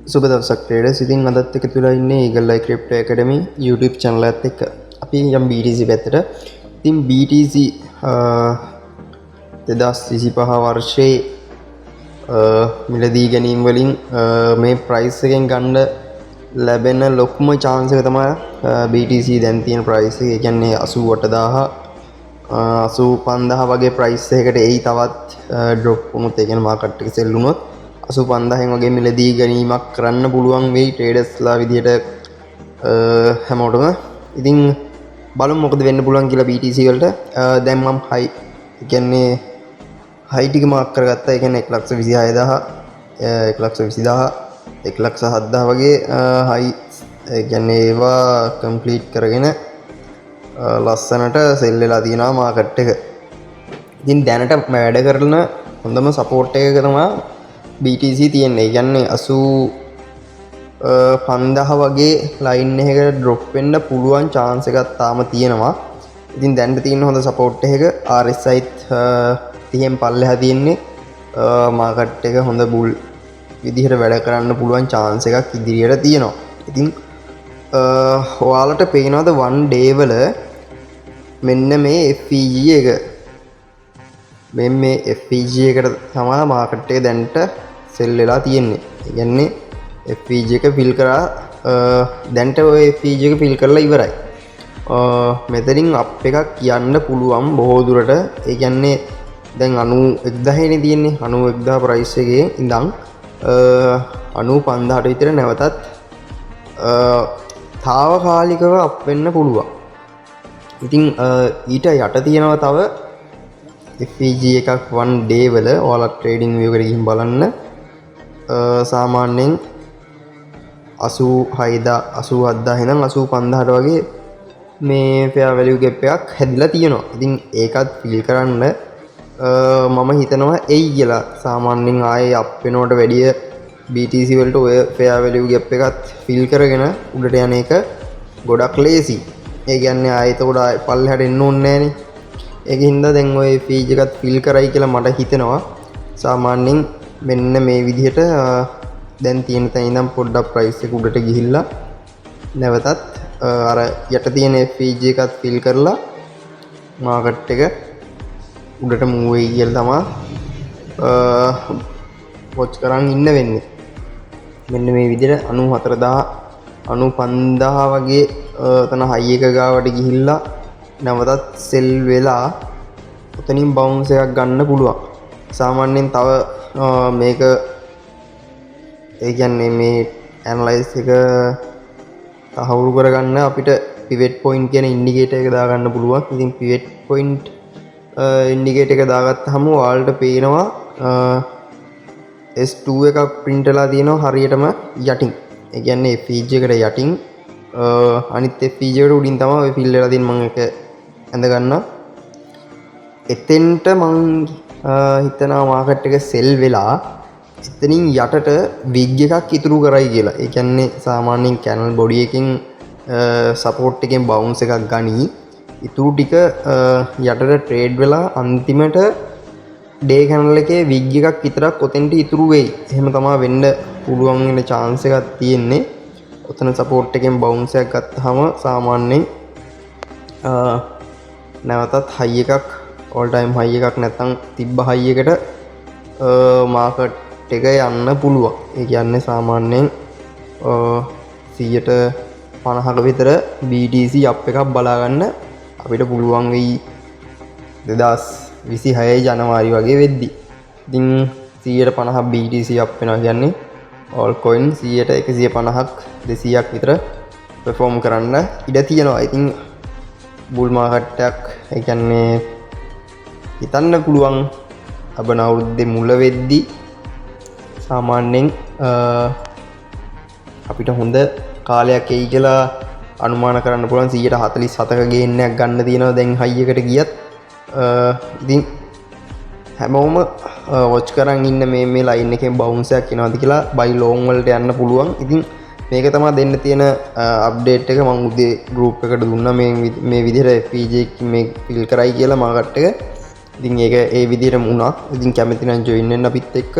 සුබ දවසක් ට්‍රේඩර්ස්. ඉතින් අදත් එකතු වෙලා ඉන්නේ Eagle Crypto Academy YouTube channel එකත් එක්ක. අපි යම් BTC පැත්තට. ඉතින් BTC 2025 වර්ෂයේ මිලදී ගැනීම වලින් මේ price එකෙන් ගන්න ලැබෙන ලොකුම chance එක තමයි BTC දැන් තියෙන price එක. ඒ කියන්නේ 88000 85000 වගේ price එකකට එයි තවත් drop වුණොත්, ඒ කියන්නේ market එක sell වුණොත් 85000 වගේ මිලදී ගැනීමක් කරන්න පුළුවන් වෙයි ට්‍රේඩර්ස්ලා විදිහට හැමෝටම. ඉතින් බලමු මොකද වෙන්න පුළුවන් කියලා BTC වලට. දැන් මම හයි කියන්නේ හයි ටික මාක් කරගත්තා. ඒ කියන්නේ 126000 120000 107000 වගේ හයි, ඒ කියන්නේ ඒවා කම්ප්ලීට් කරගෙන ලස්සනට සෙල් වෙලා තියෙනවා මාකට් එක. ඉතින් දැනට වැඩ කරන හොඳම සපෝට් එක තමයි BTC තියෙන්නේ. ඒ කියන්නේ 85000 වගේ ලයින් එකකට ඩ්‍රොප් වෙන්න පුළුවන් chance එකක් තාම තියෙනවා. ඉතින් දැනට තියෙන හොඳ සපෝට් එකක RSI 30න් පල්ලෙහා තියෙන්නේ. මාකට් එක හොඳ බුල් විදිහට වැඩ කරන්න පුළුවන් chance එකක් ඉදිරියට තියෙනවා. ඉතින් ඔයාලට පේනවද one day වල මෙන්න මේ FEG එක, මේ FEG එකට තමයි මාකට් එක දැනට සෙල් වෙලා තියෙන්නේ. ඒ කියන්නේ FEG එක ෆිල් කරා දැන්ට ඔය FEG එක ෆිල් කරලා ඉවරයි. මෙතනින් අප් එකක් යන්න පුළුවන් බොහෝ දුරට. ඒ කියන්නේ දැන් 91000 නේ තියෙන්නේ. 91000 price එකේ ඉඳන් 95000ට විතර නැවතත් තාවකාලිකව අප් වෙන්න පුළුවන්. ඉතින් ඊට යට තියෙනවා තව FEG එකක් one day වල. ඔයාලා trading view එකට ගිහින් බලන්න. සාමාන්‍යයෙන් 87000 ඉඳන් 85000ට වගේ මේ fair value gap එකක් හැදිලා තියෙනවා. ඉතින් ඒකත් ෆීල් කරන්න මම හිතනවා එයි කියලා. සාමාන්‍යයෙන් ආයේ අප් වෙනවට වැඩිය BTC වලට ඔය fair value gap එකත් ෆීල් කරගෙන උඩට යන එක ගොඩක් ලේසි. ඒ කියන්නේ ආයෙත් උඩ පල්ලෙහාට එන්න ඕනේ නෑනේ. ඒකින්ද දැන් ඔය FEG එකත් ෆීල් කරයි කියලා මට හිතෙනවා. සාමාන්‍යයෙන් මෙන්න මේ විදිහට දැන් තියෙන තැන ඉඳන් පොඩ්ඩක් price එක උඩට ගිහිල්ලා නැවතත් අර යට තියෙන FEG එකත් ෆිල් කරලා මාකට් එක උඩට move වෙයි කියලා තමයි watch කරන් ඉන්න වෙන්නේ. මෙන්න මේ විදිහට 94000 95000 වගේ තන high එක ගාවට ගිහිල්ලා නැවතත් sell වෙලා උතනින් bounce එකක් ගන්න පුළුවන්. සාමාන්‍යයෙන් තව මේක ඒ කියන්නේ මේ ඇනලයිස් එක තහවුරු කරගන්න අපිට pivot point කියන ඉන්ඩිකේටර් එක දාගන්න පුළුවන්. ඉතින් pivot point ඉන්ඩිකේටර් එක දාගත්තාම ඔයාලට පේනවා S2 එකක් print වෙලා තියෙනවා හරියටම යටින්. ඒ කියන්නේ FEG එකට යටින් අනිත් FEG එකට උඩින් තමයි ඔය fill වෙලා තියෙන්නේ. මම ඒක ඇඳ ගන්නවා. එතෙන්ට මම හිතනවා මාකට් එක සෙල් වෙලා එතනින් යටට විග් එකක් ඉතුරු කරයි කියලා. ඒ කියන්නේ සාමාන්‍යයෙන් කැනල් බොඩි එකකින් සපෝට් එකෙන් බවුන්ස් එකක් ගනි. ඉතුරු ටික යටට ට්‍රේඩ් වෙලා අන්තිමට ඩේ කැනල් එකේ විග් එකක් විතරක් ඔතෙන්ට ඉතුරු වෙයි. එහෙම තමයි වෙන්න පුළුවන් වෙන chance එකක් තියෙන්නේ. ඔතන සපෝට් එකෙන් බවුන්ස් එකක් ගත්තාම සාමාන්‍යයෙන් නැවතත් හයි එකක් all time high එකක් නැත්නම් තිබ්බ high එකට මාකට් එක යන්න පුළුවන්. ඒ කියන්නේ සාමාන්‍යයෙන් 150ක විතර BTC අප් එකක් බලා ගන්න අපිට පුළුවන් වෙයි 2026 ජනවාරි වගේ වෙද්දි. ඉතින් 150ක් BTC අප් වෙනවා කියන්නේ all coin 150ක් 200ක් විතර perform කරන්න ඉඩ තියෙනවා. ඉතින් බුල් මාකට් එකක් ඒ කියන්නේ හිතන්න පුළුවන් අබන අවුරුද්දේ මුල වෙද්දි සාමාන්‍යයෙන් අපිට හොඳ කාලයක් එයි කියලා අනුමාන කරන්න පුළුවන්. 147ක ගේන් එකක් ගන්න තියෙනවා දැන් හයි එකට ගියත්. ඉතින් හැමෝම watch කරන් ඉන්න මේ ලයින් එකෙන් bounce එකක් එනවාද කියලා buy long වලට යන්න පුළුවන්. ඉතින් මේක තමයි දෙන්න තියෙන අප්ඩේට් එක. මම උදේ group එකට දුන්නා මේ විදිහට FEG මේ fill කරයි කියලා මාකට් එක. ඉතින් ඒක ඒ විදිහටම වුණා. ඉතින් කැමති නම් join වෙන්න අපිත් එක්ක.